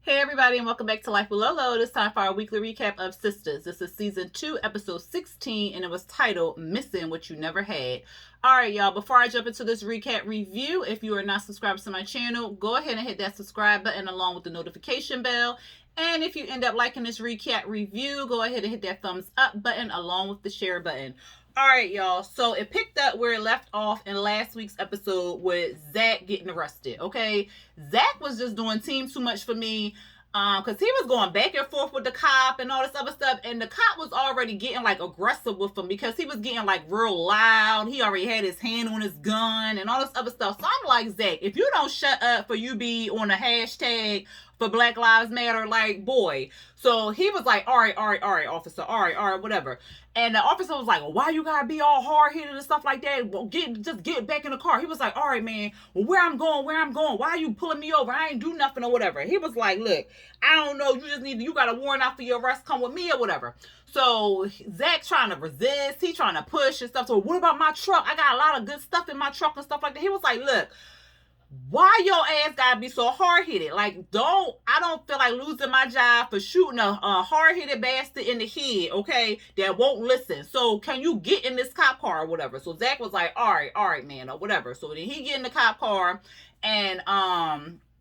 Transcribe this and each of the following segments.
Hey everybody, and welcome back to Life with Lolo. It is time for our weekly recap of Sistas. This is season 2, episode 16, and it was titled Missing What You Never Had. Alright, y'all, before I jump into this recap review, if you are not subscribed to my channel, go ahead and hit that subscribe button along with the notification bell. And if you end up liking this recap review, go ahead and hit that thumbs up button along with the share button. Alright, y'all, so it picked up where it left off in last week's episode with Zach getting arrested, okay? Zach was just doing team too much for me, because he was going back and forth with the cop and all this other stuff, and the cop was already getting, like, aggressive with him because he was getting, like, real loud. He already had his hand on his gun and all this other stuff. So I'm like, Zach, if you don't shut up for you be on a hashtag for Black Lives Matter, like, boy. So he was like, all right, officer, all right, whatever. And the officer was like, well, why you gotta be all hard-headed and stuff like that? Well, just get back in the car. He was like, all right, man, well, where I'm going? Why are you pulling me over? I ain't do nothing or whatever. He was like, look, I don't know, you got a warrant out for your arrest, come with me or whatever. So Zach trying to resist, he trying to push and stuff. So what about my truck? I got a lot of good stuff in my truck and stuff like that. He was like, look, why your ass gotta be so hard-headed? Like, I don't feel like losing my job for shooting a hard-headed bastard in the head, okay, that won't listen. So can you get in this cop car or whatever? So Zach was like, all right, man, or whatever. So then he get in the cop car, and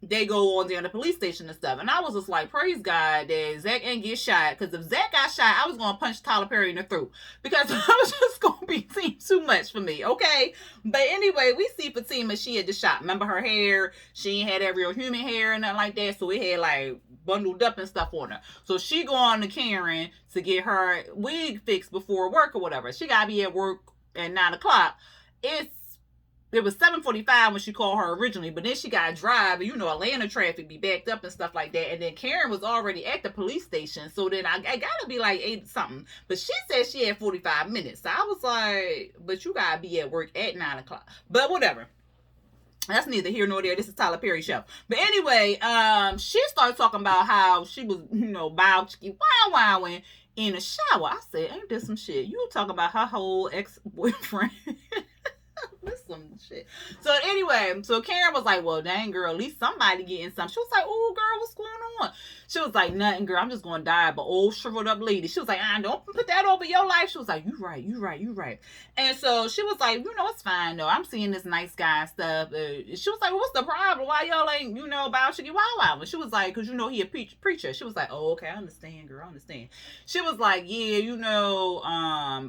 they go on there in the police station and stuff. And I was just like, praise God that Zach ain't get shot. Because if Zach got shot, I was going to punch Tyler Perry in the throat. Because I was just going to be too much for me, okay? But anyway, we see Fatima, she had the shot. Remember her hair? She ain't had that real human hair and nothing like that. So it had like bundled up and stuff on her. So she go on to Karen to get her wig fixed before work or whatever. She got to be at work at 9 o'clock. It was 7:45 when she called her originally, but then she got to drive, and Atlanta traffic be backed up and stuff like that. And then Karen was already at the police station, so then I gotta be like 8 something. But she said she had 45 minutes. So I was like, but you gotta be at work at 9 o'clock. But whatever. That's neither here nor there. This is Tyler Perry show. But anyway, she started talking about how she was, wowing in the shower. I said, ain't this some shit? You talking about her whole ex-boyfriend. This some shit. So anyway, so Karen was like, well, dang, girl, at least somebody getting something. She was like, oh, girl, what's going on? She was like, nothing, girl, I'm just going to die. But old shriveled up lady. She was like, don't put that over your life. She was like, you right. And so she was like, it's fine, though. I'm seeing this nice guy stuff. She was like, well, what's the problem? Why y'all ain't, about Shiggy Wow? And she was like, because, he a preacher. She was like, oh, okay, I understand, girl, I understand. She was like, yeah,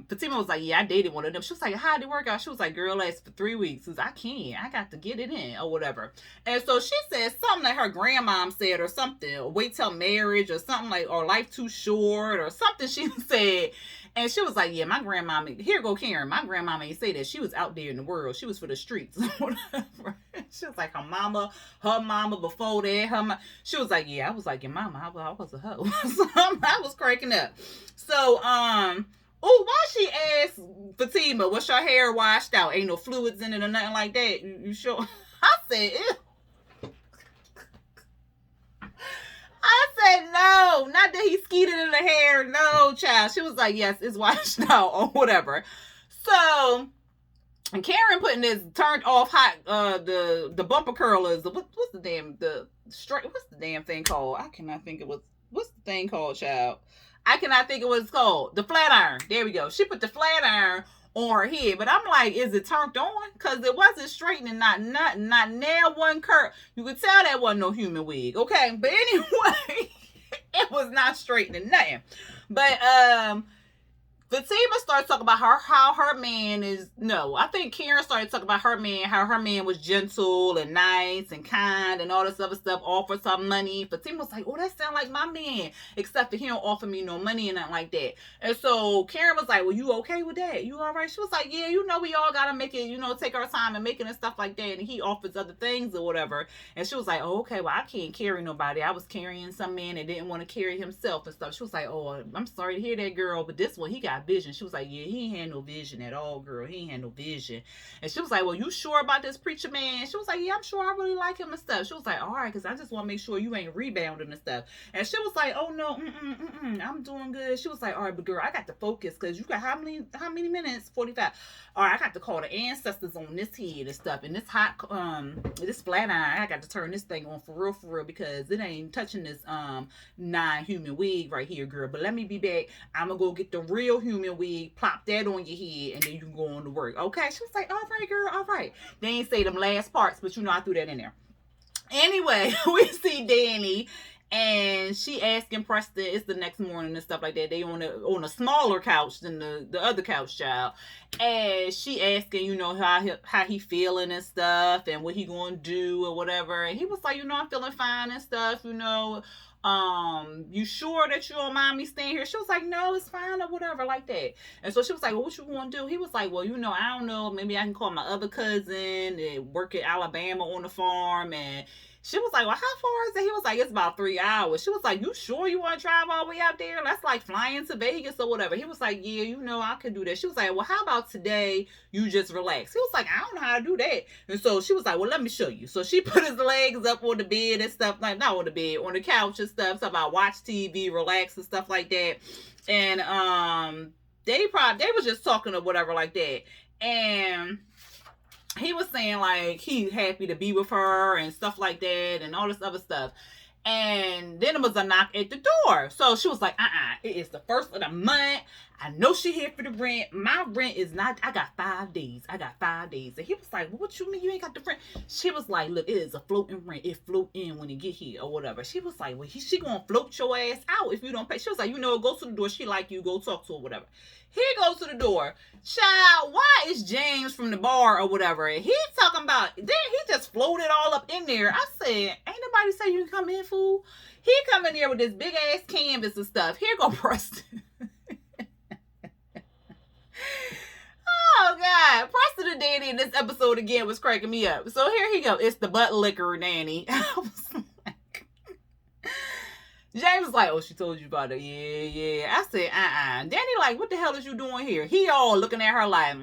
Fatima was like, yeah, I dated one of them. She was like, how'd it work out? She was like, girl, last for 3 weeks. I got to get it in or whatever. And so she said something like her grandmom said or something, or wait till marriage or something like, or life too short or something she said. And she was like, yeah, my grandmama, here go Karen, my grandmama ain't say that. She was out there in the world. She was for the streets. Whatever. She was like, her mama before that, she was like, yeah, I was like, your mama, I was a hoe. So I was cracking up. So, why she asked Fatima, was your hair washed out? Ain't no fluids in it or nothing like that? You sure? I said, ew. I said, no, not that he skeeted in the hair. No, child. She was like, yes, it's washed out or whatever. So, and Karen putting this turned off hot, the bumper curlers. What's the damn thing called? I cannot think it was. What's the thing called, child? I cannot think of what it's called. The flat iron. There we go. She put the flat iron on her head. But I'm like, is it turned on? Because it wasn't straightening, not nail one curl. You could tell that wasn't no human wig. Okay. But anyway, it was not straightening nothing. But Fatima started talking about how her man is, I think Karen started talking about her man, how her man was gentle and nice and kind and all this other stuff, offered some money. Fatima was like, oh, that sound like my man, except that he don't offer me no money and nothing like that. And so Karen was like, well, you okay with that? You all right? She was like, yeah, we all got to make it, take our time and make it and stuff like that. And he offers other things or whatever. And she was like, oh, okay, well, I can't carry nobody. I was carrying some man that didn't want to carry himself and stuff. She was like, oh, I'm sorry to hear that, girl, but this one, he got got vision. She was like, yeah, he ain't had no vision at all, girl. He ain't had no vision. And she was like, well, you sure about this preacher man? She was like, yeah, I'm sure. I really like him and stuff. She was like, all right, because I just want to make sure you ain't rebounding and stuff. And she was like, oh no, I'm doing good. She was like, all right, but girl, I got to focus because you got how many minutes? 45. All right, I got to call the ancestors on this head and stuff. And this this flat iron, I got to turn this thing on for real, because it ain't touching this non-human wig right here, girl. But let me be back. I'm gonna go get the real human wig, plop that on your head, and then you can go on to work. Okay? She was like, all right, girl, all right. They ain't say them last parts, but I threw that in there. Anyway, we see Dani, and she asking Preston, it's the next morning and stuff like that. They on a smaller couch than the other couch, child. And she asking, how he feeling and stuff, and what he gonna do or whatever. And he was like, I'm feeling fine and stuff, you sure that you don't mind me staying here? She was like, no, it's fine or whatever, like that. And so she was like, well, what you gonna do? He was like, well, I don't know, maybe I can call my other cousin and work at Alabama on the farm. And she was like, well, how far is it? He was like, it's about 3 hours. She was like, you sure you want to drive all the way out there? That's like flying to Vegas or whatever. He was like, yeah, I could do that. She was like, well, how about today you just relax? He was like, I don't know how to do that. And so she was like, well, let me show you. So she put his legs up on the bed and stuff, like not on the bed, on the couch and stuff about watch TV, relax and stuff like that. And they was just talking or whatever like that. And he was saying like he happy to be with her and stuff like that and all this other stuff. And then it was a knock at the door. So she was like, it is the first of the month. I know she here for the rent. My rent is not, I got 5 days. And he was like, well, what you mean you ain't got the rent? She was like, look, it is a floating rent. It float in when it get here or whatever. She was like, well, she gonna float your ass out if you don't pay. She was like, go to the door. She like you, go talk to her, whatever. He goes to the door. Child, why is James from the bar or whatever? And he talking about, then he just floated all up in there. I said, ain't nobody say you can come in, fool. He come in there with this big ass canvas and stuff. Here go Preston. Oh God, Preston and Dani in this episode again was cracking me up. So here he go. It's the butt liquor, Dani. I was like, James was like, oh, she told you about it. Yeah. I said, Dani like, what the hell is you doing here? He all looking at her like,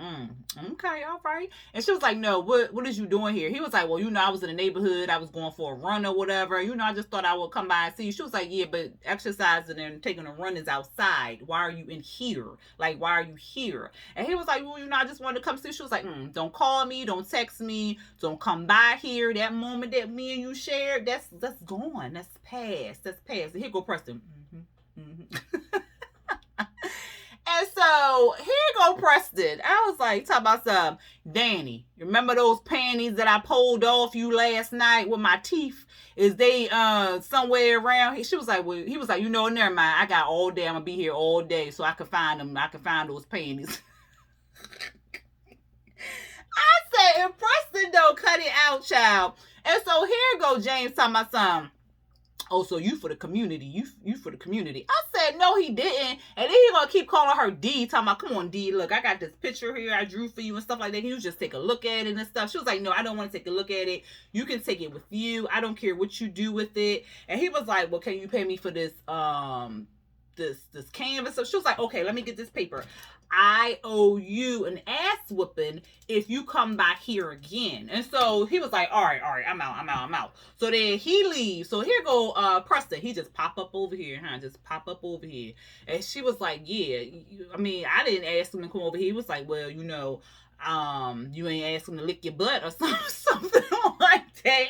okay, all right. And she was like, no, what is you doing here? He was like, well, I was in the neighborhood. I was going for a run or whatever. I just thought I would come by and see you. She was like, yeah, but exercising and taking a run is outside. Why are you in here? Like, why are you here? And he was like, well, I just wanted to come see. She was like, don't call me. Don't text me. Don't come by here. That moment that me and you shared, that's gone. That's past. And here go Preston. And so here go Preston. I was like, talk about some Dani. Remember those panties that I pulled off you last night with my teeth? Is they somewhere around here? She was like, well, he was like, never mind. I got all day. I'm gonna be here all day, so I can find them. I can find those panties. I said, if Preston don't cut it out, child. And so here go James talking about some. Oh, so you for the community. You for the community. I said, no, he didn't. And then he gonna keep calling her D, talking about, come on, D, look, I got this picture here I drew for you and stuff like that. Can you just take a look at it and stuff? She was like, no, I don't want to take a look at it. You can take it with you. I don't care what you do with it. And he was like, well, can you pay me for this this canvas? So she was like, okay, let me get this paper. I owe you an ass whooping if you come back here again. And so he was like, all right, I'm out. So then he leaves. So here go Preston. He just pop up over here, And she was like, yeah, I didn't ask him to come over here. He was like, well, you ain't asked him to lick your butt or something like that.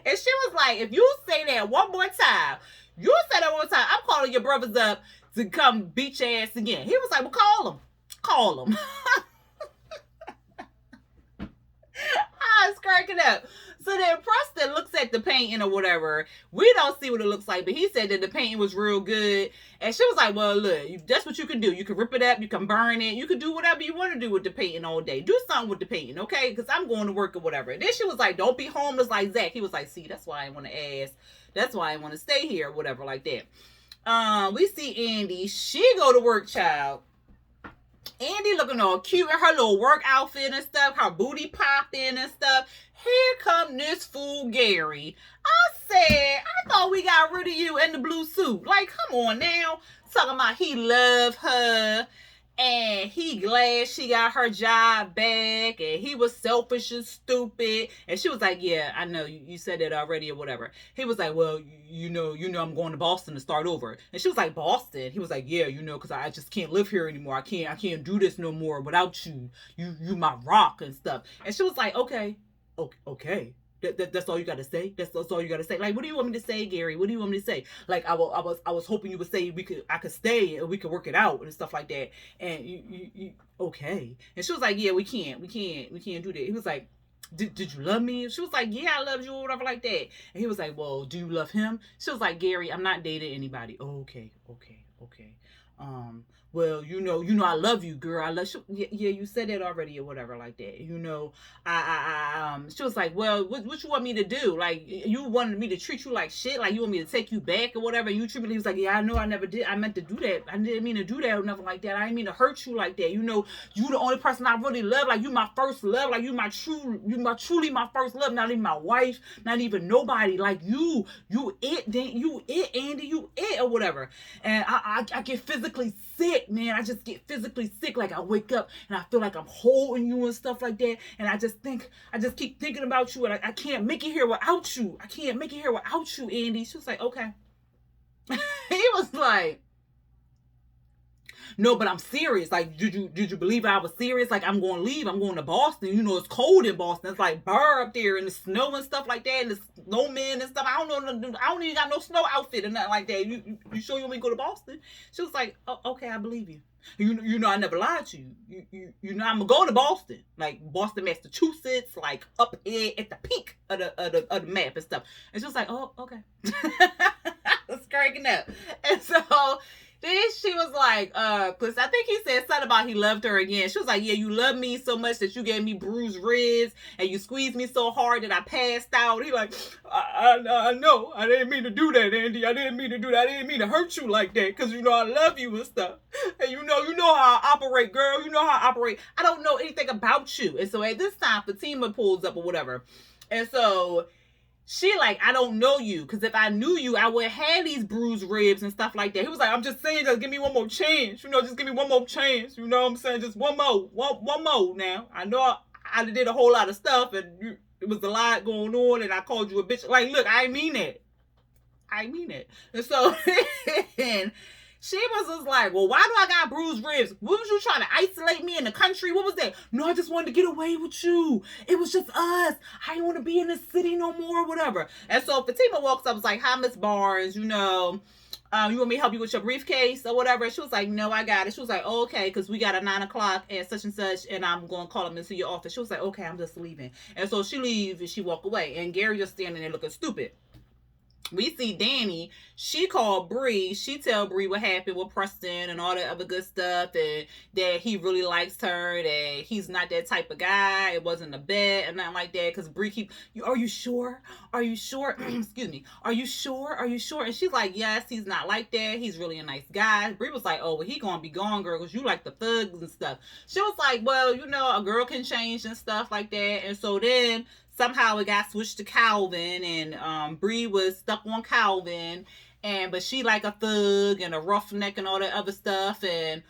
And she was like, if you say that one more time, I'm calling your brothers up to come beat your ass again. He was like, well, call him. I was cracking up. So then Preston looks at the painting or whatever. We don't see what it looks like, but he said that the painting was real good. And she was like, well, look, that's what you can do. You can rip it up. You can burn it. You can do whatever you want to do with the painting all day. Do something with the painting, okay? Because I'm going to work or whatever. And then she was like, don't be homeless like Zach. He was like, see, that's why I want to ask. That's why I want to stay here or whatever like that. We see Andy. She go to work, child. Andy looking all cute in her little work outfit and stuff, her booty popping and stuff. Here come this fool Gary. I said, I thought we got rid of you in the blue suit. Like, come on now. Talking about he loved her And he glad she got her job back, and he was selfish and stupid. And she was like, yeah, I know, you said that already or whatever. He was like, well, you know I'm going to Boston to start over. And she was like, Boston? He was like, yeah, because I just can't live here anymore. I can't do this no more without you. You my rock and stuff. And she was like, okay. That's all you gotta say. That's all you gotta say. Like, what do you want me to say, Gary? What do you want me to say? Like, I was hoping you would say I could stay and we could work it out and stuff like that. And you okay? And she was like, yeah, we can't do that. He was like, did you love me? She was like, yeah, I loved you or whatever like that. And he was like, well, do you love him? She was like, Gary, I'm not dating anybody. Oh, okay. Well, I love you, girl. I love you. Yeah, you said that already or whatever like that. She was like, well, what you want me to do? Like, you wanted me to treat you like shit? Like, you want me to take you back or whatever? And you treat me, he was like, yeah, I know I never did. I meant to do that. I didn't mean to do that or nothing like that. I didn't mean to hurt you like that. You the only person I really love. Like, you my first love. Like, you truly my first love. Not even my wife. Not even nobody. Like, you it, Andy, you it or whatever. And I get physically sick, man. I just get physically sick. Like, I wake up and I feel like I'm holding you and stuff like that. And I just keep thinking about you, and I can't make it here without you. I can't make it here without you, Andy. She was like, okay. He was like, no, but I'm serious. Like, did you believe I was serious? Like, I'm going to leave. I'm going to Boston. It's cold in Boston. It's like burr up there and the snow and stuff like that, and the snowmen and stuff. I don't even got no snow outfit and nothing like that. You sure you want me to go to Boston? She was like, oh, okay, I believe you. I never lied to you. I'm gonna go to Boston, like Boston, Massachusetts, like up here at the peak of the map and stuff. And she was like, oh, okay. I was cracking up. And so then she was like, because I think he said something about he loved her again. She was like, yeah, you love me so much that you gave me bruised ribs and you squeezed me so hard that I passed out. He like, I know. I didn't mean to do that, Andy. I didn't mean to do that. I didn't mean to hurt you like that because, I love you and stuff. And you know how I operate, girl. You know how I operate. I don't know anything about you. And so at this time, Fatima pulls up or whatever. And so she like, I don't know you, because if I knew you, I would have these bruised ribs and stuff like that. He was like, I'm just saying, just give me one more chance. Just give me one more chance. You know what I'm saying? Just one more now. I know I did a whole lot of stuff, and it was a lot going on, and I called you a bitch. Like, look, I mean it. And so, and she was just like, well, why do I got bruised ribs? What was you trying to isolate me in the country? What was that? No, I just wanted to get away with you. It was just us. I didn't want to be in the city no more or whatever. And so Fatima walks up, was like, hi, Miss Barnes, you want me to help you with your briefcase or whatever? She was like, no, I got it. She was like, oh, okay, because we got a 9:00 at such and such, and I'm going to call them into your office. She was like, okay, I'm just leaving. And so she leaves and she walk away. And Gary just standing there looking stupid. We see Dani. She called Bree. She tell Bree what happened with Preston and all that other good stuff, and that he really likes her, that he's not that type of guy. It wasn't a bet and nothing like that. Because Bree are you sure? Are you sure? Excuse me. Are you sure? And she's like, yes, he's not like that. He's really a nice guy. Bree was like, oh, well, he gonna be gone, girl, because you like the thugs and stuff. She was like, well, a girl can change and stuff like that. And so then somehow it got switched to Calvin, and Bree was stuck on Calvin, but she like a thug and a roughneck and all that other stuff, and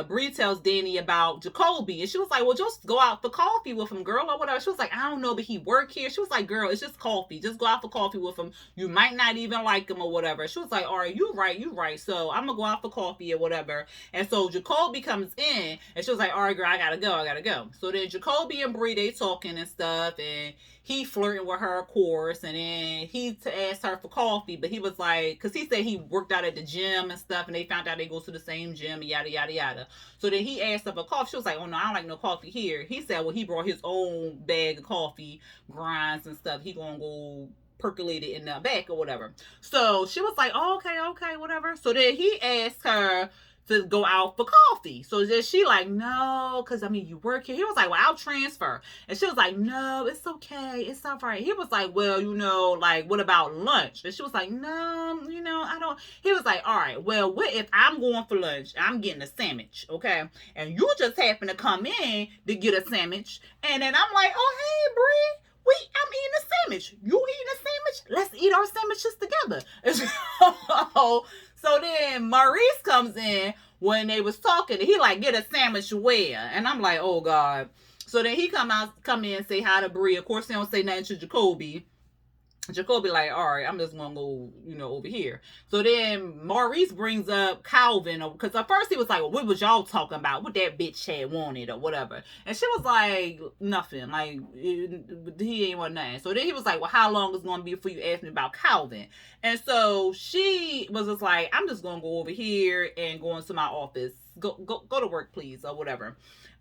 Bree tells Dani about Jacoby, and she was like, well, just go out for coffee with him, girl, or whatever. She was like, I don't know, but he work here. She was like, girl, it's just coffee. Just go out for coffee with him. You might not even like him or whatever. She was like, all right, you right. So I'm gonna go out for coffee or whatever. And so Jacoby comes in, and she was like, all right, girl, I gotta go. So then Jacoby and Bree, they talking and stuff, and he flirting with her, of course, and then he asked her for coffee, but he was like, because he said he worked out at the gym and stuff, and they found out they go to the same gym, and yada, yada, yada. So then he asked her for coffee. She was like, oh, no, I don't like no coffee here. He said, well, he brought his own bag of coffee, grinds and stuff. He gonna go percolate it in the back or whatever. So she was like, oh, okay, whatever. So then he asked her to go out for coffee. So then she like, no, because you work here. He was like, well, I'll transfer. And she was like, no, it's okay. It's all right. He was like, well, like, what about lunch? And she was like, no, I don't. He was like, all right, well, what if I'm going for lunch? I'm getting a sandwich, okay? And you just happen to come in to get a sandwich. And then I'm like, oh, hey, Bree. I'm eating a sandwich. You eating a sandwich? Let's eat our sandwiches together. So then Maurice comes in when they was talking. He like, get a sandwich where? And I'm like, oh God. So then he come in and say hi to Bree. Of course, they don't say nothing to Jacoby. Jacoby like, all right, I'm just gonna go, over here. So then Maurice brings up Calvin, because at first he was like, well, what was y'all talking about? What that bitch had wanted or whatever. And she was like, nothing. Like, he ain't want nothing. So then he was like, well, how long is it gonna be before you ask me about Calvin? And so she was just like, I'm just gonna go over here and go into my office. Go to work, please, or whatever.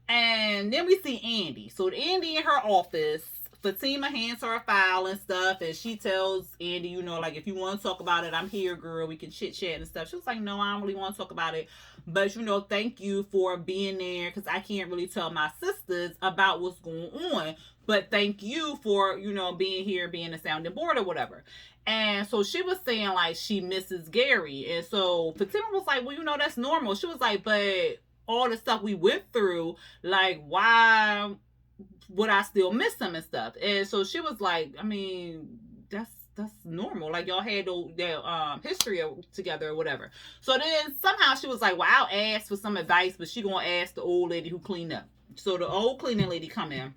And then we see Andy. So Andy in her office, Fatima hands her a file and stuff, and she tells Andy, like, if you want to talk about it, I'm here, girl. We can chit chat and stuff. She was like, no, I don't really want to talk about it, but thank you for being there, because I can't really tell my sisters about what's going on, but thank you for being here, being a sounding board or whatever. And so she was saying like she misses Gary, and so Fatima was like, well, that's normal. She was like, but all the stuff we went through, like, why would I still miss him and stuff? And so she was like, I mean, that's normal. Like, y'all had their history together or whatever. So then somehow she was like, well, I'll ask for some advice, but she gonna ask the old lady who cleaned up. So the old cleaning lady come in,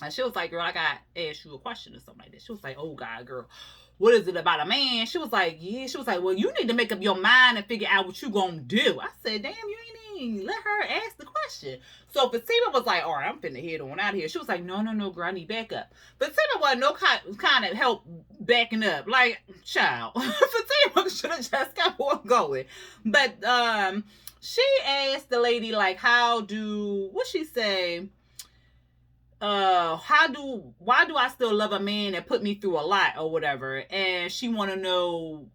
and she was like, girl, I gotta ask you a question or something like that. She was like, oh God, girl, what is it about a man? She was like, yeah. She was like, well, you need to make up your mind and figure out what you gonna do. I said, damn, you ain't even let her ask the question. So Fatima was like, all right, I'm finna head on out of here. She was like, no, girl, I need backup. Fatima wasn't no kind of help backing up. Like, child, Fatima should have just kept on going. But she asked the lady, like, what she say? Why do I still love a man that put me through a lot or whatever? And she want to know,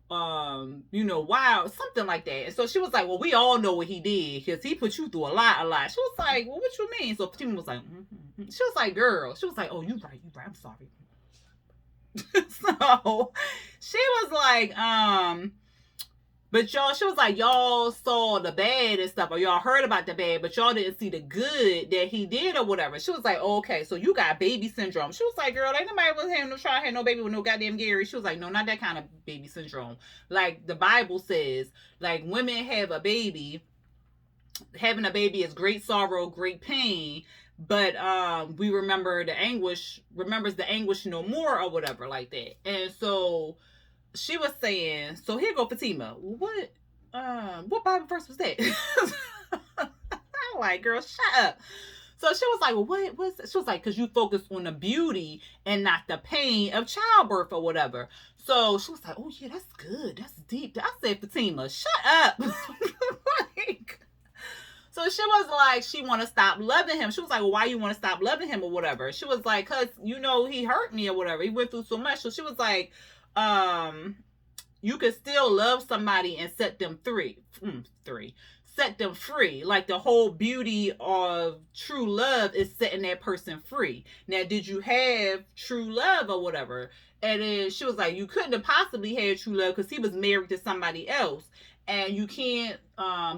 why, something like that. And so she was like, well, we all know what he did, because he put you through a lot. She was like, well, what you mean? So Fatima was like, mm-hmm. She was like, girl, she was like, oh, you right, I'm sorry. So she was like, but y'all, she was like, y'all saw the bad and stuff, or y'all heard about the bad, but y'all didn't see the good that he did or whatever. She was like, oh, okay, so you got baby syndrome. She was like, girl, ain't nobody was having no baby with no goddamn Gary. She was like, no, not that kind of baby syndrome. Like the Bible says, like, women have a baby. Having a baby is great sorrow, great pain, but we remembers the anguish no more or whatever like that. And so she was saying, so here go Fatima. What Bible verse was that? I'm like, girl, shut up. So she was like, well, what was it? She was like, because you focus on the beauty and not the pain of childbirth or whatever. So she was like, oh yeah, that's good. That's deep. I said, Fatima, shut up. Like, so she was like, she want to stop loving him. She was like, well, why you want to stop loving him or whatever? She was like, because, he hurt me or whatever. He went through so much. So she was like, you can still love somebody and set them free. Set them free. Like, the whole beauty of true love is setting that person free. Now, did you have true love or whatever? And then she was like, you couldn't have possibly had true love because he was married to somebody else. And you can't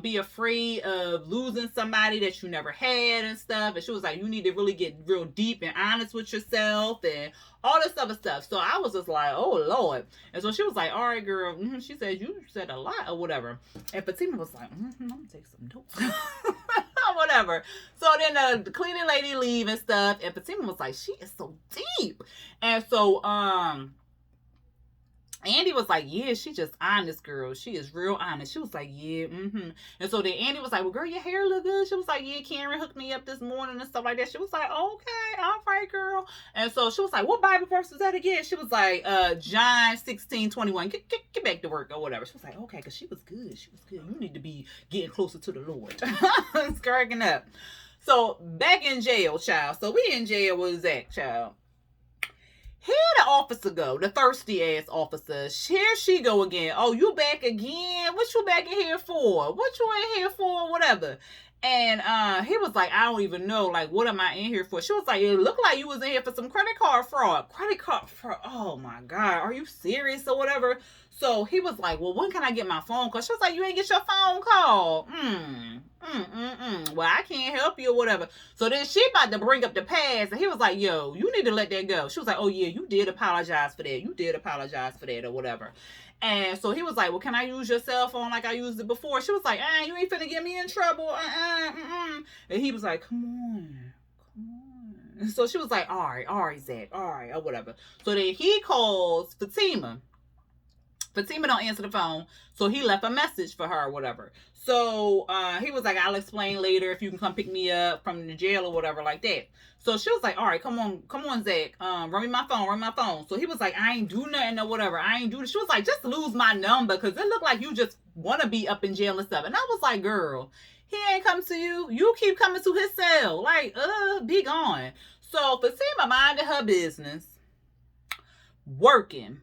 be afraid of losing somebody that you never had and stuff. And she was like, you need to really get real deep and honest with yourself and all this other stuff. So I was just like, oh, Lord. And so she was like, all right, girl. Mm-hmm. She said, you said a lot or whatever. And Fatima was like, I'm going to take some notes. Whatever. So then the cleaning lady leave and stuff. And Fatima was like, she is so deep. And so, Andy was like, yeah, she just honest, girl. She is real honest. She was like, yeah, mm-hmm. And so then Andy was like, well, girl, your hair look good. She was like, yeah, Karen hooked me up this morning and stuff like that. She was like, okay, all right, girl. And so she was like, what Bible verse is that again? She was like, John 16:21. Get back to work or whatever. She was like, okay, because she was good. She was good. You need to be getting closer to the Lord. It's cracking up. So back in jail, child. So we in jail. What is that, child? Here the officer go, the thirsty ass officer. Here she go again. Oh, you back again? What you back in here for? What you in here for? Whatever. And he was like, I don't even know. Like, what am I in here for? She was like, it looked like you was in here for some credit card fraud. Credit card fraud. Oh my God. Are you serious or whatever? So he was like, well, when can I get my phone call? She was like, you ain't get your phone call. Well, I can't help you or whatever. So then she about to bring up the past. And he was like, yo, you need to let that go. She was like, oh yeah, you did apologize for that. You did apologize for that or whatever. And so he was like, well, can I use your cell phone like I used it before? She was like, you ain't finna get me in trouble. And he was like, come on. So she was like, all right, Zach, all right, or whatever. So then he calls Fatima. Fatima don't answer the phone, so he left a message for her or whatever. So he was like, I'll explain later if you can come pick me up from the jail or whatever like that. So she was like, all right, come on, Zach, run me my phone. So he was like, I ain't do nothing or whatever. I ain't do this. She was like, just lose my number because it looked like you just want to be up in jail and stuff. And I was like, girl, he ain't come to you. You keep coming to his cell. Like, be gone. So Fatima minded her business, working.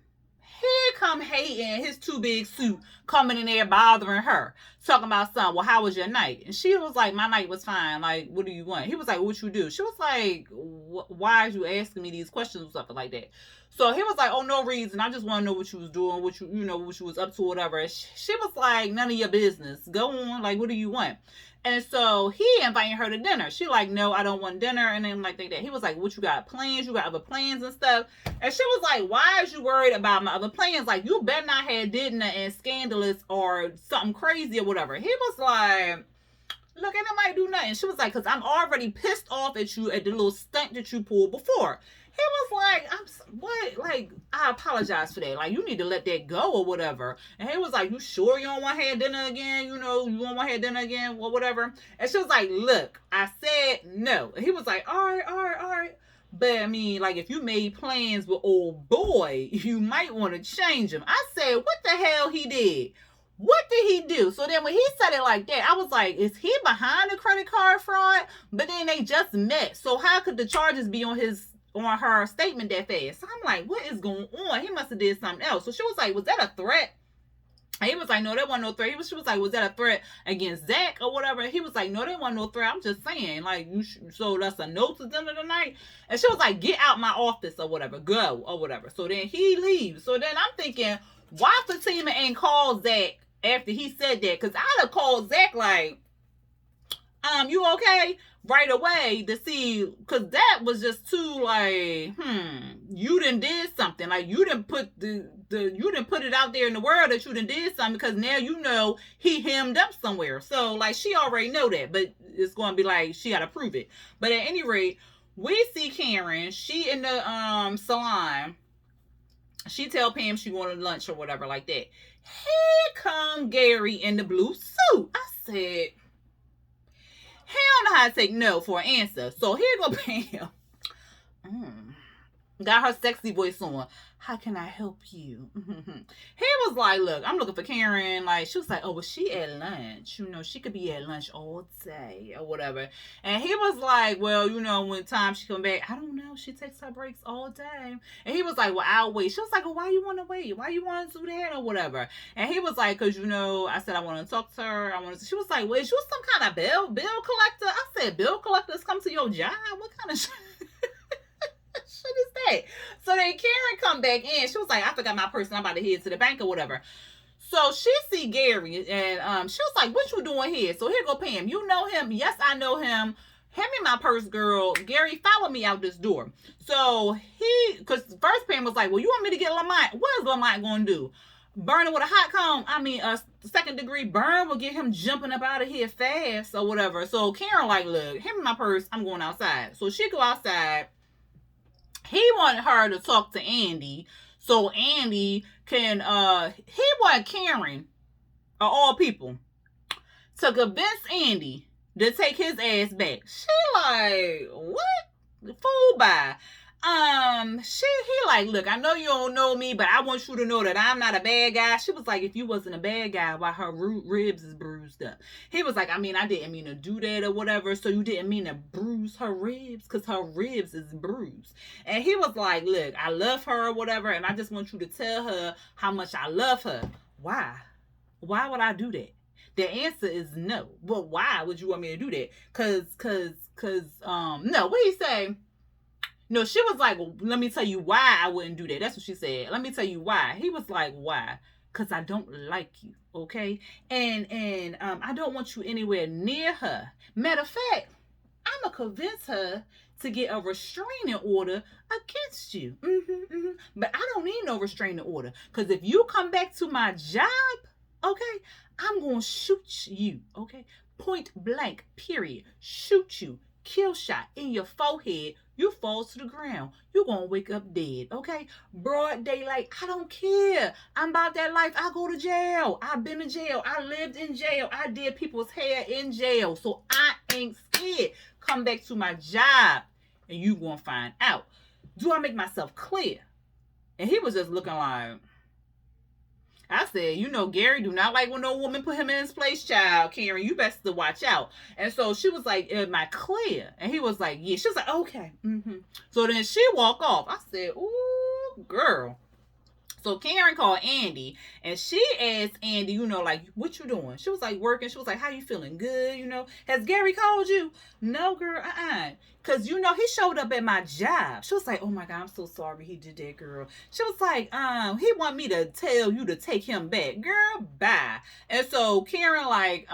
Here come hating his too big suit coming in there bothering her, talking about something. Well, how was your night? And she was like, my night was fine. Like, what do you want? He was like, what you do? She was like, why are you asking me these questions or something like that? So he was like, oh, no reason. I just want to know what you was doing, what you was up to, whatever. She was like, none of your business. Go on. Like, what do you want? And so he invited her to dinner. She like, no, I don't want dinner. And then like that. He was like, what you got plans? You got other plans and stuff. And she was like, why is you worried about my other plans? Like, you better not have did nothing scandalous or something crazy or whatever. He was like, look, and it might do nothing. She was like, because I'm already pissed off at you at the little stunt that you pulled before. He was like, I apologize for that. Like, you need to let that go or whatever. And he was like, you sure you don't want to have dinner again? You don't want to have dinner again or whatever? And she was like, look, I said no. And he was like, all right. But I mean, like, if you made plans with old boy, you might want to change them. I said, what the hell he did? What did he do? So then when he said it like that, I was like, is he behind the credit card fraud? But then they just met. So how could the charges be on her statement that fast? So I'm like, what is going on? He must have did something else. So she was like, was that a threat? And he was like, no, that wasn't no threat. She was like, was that a threat against Zach or whatever? He was like, no, that wasn't no threat. I'm just saying, like, so that's a note to dinner tonight. And she was like, get out my office or whatever, go or whatever. So then he leaves. So then I'm thinking, why Fatima ain't called Zach after he said that? Because I'd have called Zach like, you okay? Right away to see, because that was just too like, you done did something. Like, you done put you done put it out there in the world that you done did something, because now you know he hemmed up somewhere. So like, she already know that, but it's going to be like, she got to prove it. But at any rate, we see Karen, she in the salon. She tell Pam she wanted lunch or whatever like that. Here come Gary in the blue suit. I said, he don't know how to take no for an answer. So here go Pam. Got her sexy voice on. How can I help you? He was like, look, I'm looking for Karen. Like, she was like, oh, well, she at lunch. You know, she could be at lunch all day or whatever. And he was like, well, you know, when time she come back, I don't know. She takes her breaks all day. And he was like, well, I'll wait. She was like, well, why you want to wait? Why you want to do that or whatever? And he was like, because, you know, I said I want to talk to her. She was like, well, is you some kind of bill collector? I said, bill collectors come to your job? What kind of shit is that? So then Karen come back in. She was like, I forgot my purse. I'm about to head to the bank or whatever. So she see Gary and she was like, what you doing here? So here go Pam. You know him? Yes, I know him. Hand me my purse, girl. Gary, follow me out this door. So because first Pam was like, well, you want me to get Lamont? What is Lamont going to do? Burn it with a hot comb? I mean, a second degree burn will get him jumping up out of here fast or whatever. So Karen like, look, hand me my purse. I'm going outside. So she go outside. He wanted her to talk to Andy so Andy can, he wanted Karen, of all people, to convince Andy to take his ass back. She like, what? Fool by. He like, look, I know you don't know me, but I want you to know that I'm not a bad guy. She was like, if you wasn't a bad guy, why her ribs is bruised up? He was like, I mean, I didn't mean to do that or whatever. So you didn't mean to bruise her ribs? Because her ribs is bruised. And he was like, look, I love her or whatever. And I just want you to tell her how much I love her. Why? Why would I do that? The answer is no. But why would you want me to do that? No, what he say? No, she was like, well, let me tell you why I wouldn't do that. That's what she said. Let me tell you why. He was like, why? Because I don't like you, okay? And I don't want you anywhere near her. Matter of fact, I'm going to convince her to get a restraining order against you. But I don't need no restraining order. Because if you come back to my job, okay, I'm going to shoot you, okay? Point blank, period. Shoot you. Kill shot in your forehead. You fall to the ground. You're going to wake up dead, okay? Broad daylight, I don't care. I'm about that life. I go to jail. I've been in jail. I lived in jail. I did people's hair in jail. So I ain't scared. Come back to my job and you going to find out. Do I make myself clear? And he was just looking like, I said, you know, Gary do not like when no woman put him in his place, child. Karen, you best to watch out. And so she was like, am I clear? And he was like, yeah. She was like, okay. So then she walked off. I said, ooh, girl. So Karen called Andy and she asked Andy, you know, like, what you doing? She was like, working. She was like, how you feeling? Good, you know? Has Gary called you? No, girl, Because, you know, he showed up at my job. She was like, oh my God, I'm so sorry he did that, girl. She was like, he want me to tell you to take him back. Girl, bye. And so Karen like,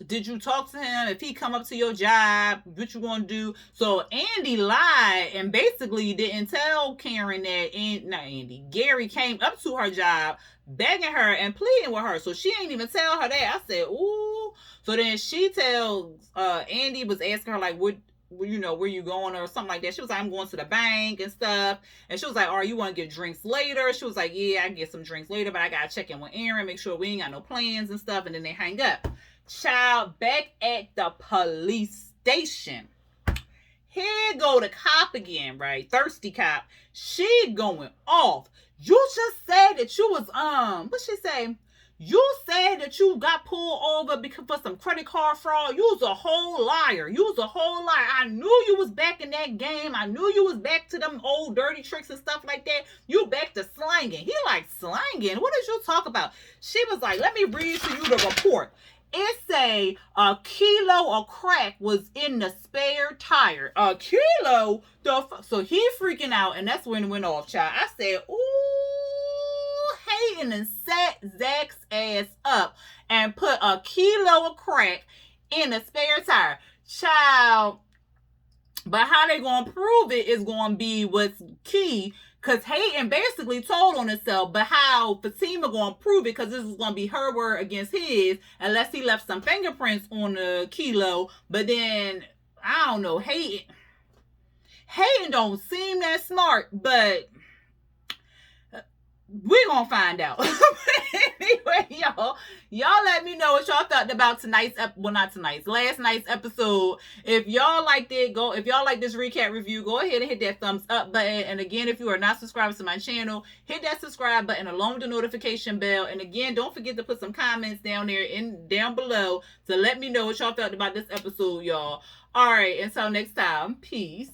did you talk to him? If he come up to your job, what you gonna do? So Andy lied and basically didn't tell Karen that Gary came up to her job begging her and pleading with her. So she ain't even tell her that. I said, ooh. So then she tells Andy was asking her like, what, you know, where you going or something like that. She was like, I'm going to the bank and stuff. And she was like, you want to get drinks later? She was like, yeah, I can get some drinks later, but I gotta check in with Aaron, make sure we ain't got no plans and stuff. And then they hang up. Child, back at the police station. Here go the cop again, right? Thirsty cop. She going off. You just said that you was, what she say? You said that you got pulled over because for some credit card fraud. You was a whole liar. You was a whole liar. I knew you was back in that game. I knew you was back to them old dirty tricks and stuff like that. You back to slanging. He like slanging. What did you talk about? She was like, let me read to you the report. It say a kilo of crack was in the spare tire. A kilo? So he freaking out, and that's when it went off, child. I said, ooh, hating and set Zach's ass up and put a kilo of crack in a spare tire. Child, but how they gonna prove it is gonna be what's key. Because Hayden basically told on himself, but how Fatima going to prove it, because this is going to be her word against his, unless he left some fingerprints on the kilo. But then, I don't know, Hayden don't seem that smart, but we're going to find out. Anyway, y'all let me know what y'all thought about last night's episode. If y'all liked it, if y'all like this recap review, go ahead and hit that thumbs up button. And again, if you are not subscribed to my channel, hit that subscribe button along with the notification bell. And again, don't forget to put some comments down below to let me know what y'all thought about this episode, y'all. All right, until next time, peace.